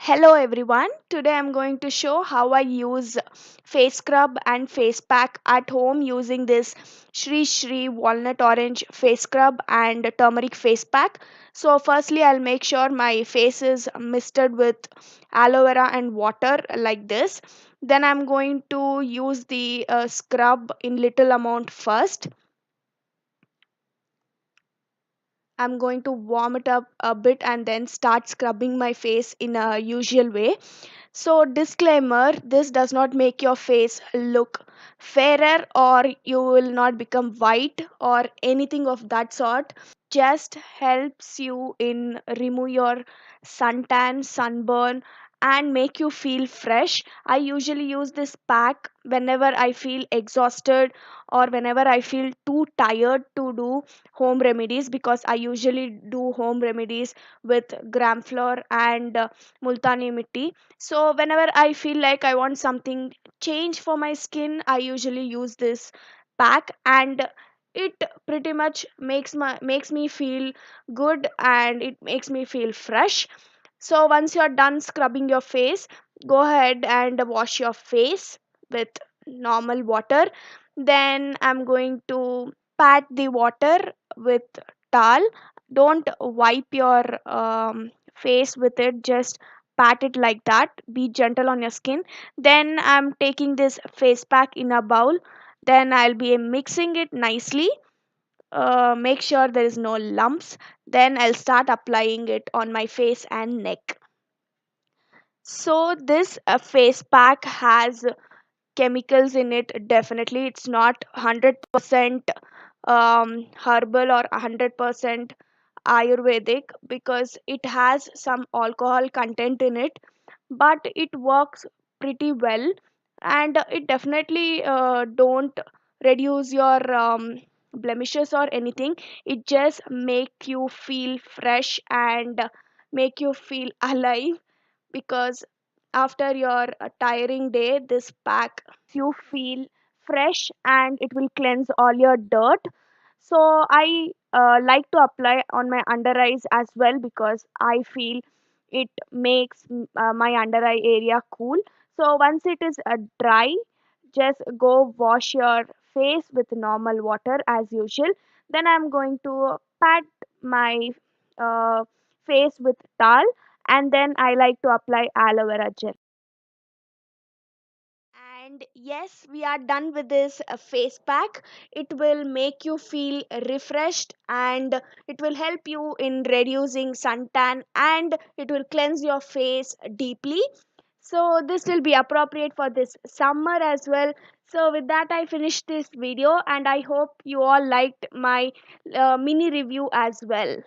Hello everyone. Today I'm going to show how I use face scrub and face pack at home using this Shri Shri Walnut Orange face scrub and turmeric face pack. So firstly I'll make sure my face is misted with aloe vera and water like this. Then I'm going to use the scrub in little amount first. I'm going to warm it up a bit and then start scrubbing my face in a usual way. So, disclaimer, this does not make your face look fairer or you will not become white or anything of that sort. Just helps you in remove your suntan, sunburn and make you feel fresh. I usually use this pack whenever I feel exhausted or whenever I feel too tired to do home remedies because I usually do home remedies with gram flour and multani mitti. So whenever I feel like I want something change for my skin, I usually use this pack and it pretty much makes me feel good and it makes me feel fresh. So once you're done scrubbing your face, go ahead and wash your face with normal water. Then I'm going to pat the water with towel. Don't wipe your face with it, just pat it like that. Be gentle on your skin. Then I'm taking this face pack in a bowl. Then I'll be mixing it nicely. Make sure there is no lumps. Then I'll start applying it on my face and neck. So this face pack has chemicals in it. Definitely it's not 100% herbal or 100% ayurvedic because it has some alcohol content in it, but it works pretty well and it definitely don't reduce your blemishes or anything. It just make you feel fresh and make you feel alive because after your tiring day this pack you feel fresh and it will cleanse all your dirt. So I like to apply on my under eyes as well because I feel it makes my under eye area cool. So once it is dry, just go wash your face with normal water as usual. Then I'm going to pat my uh, face with towel and then I like to apply aloe vera gel. And yes, we are done with this face pack. It will make you feel refreshed and it will help you in reducing suntan and it will cleanse your face deeply. So, this will be appropriate for this summer as well. So, with that, I finished this video and I hope you all liked my mini review as well.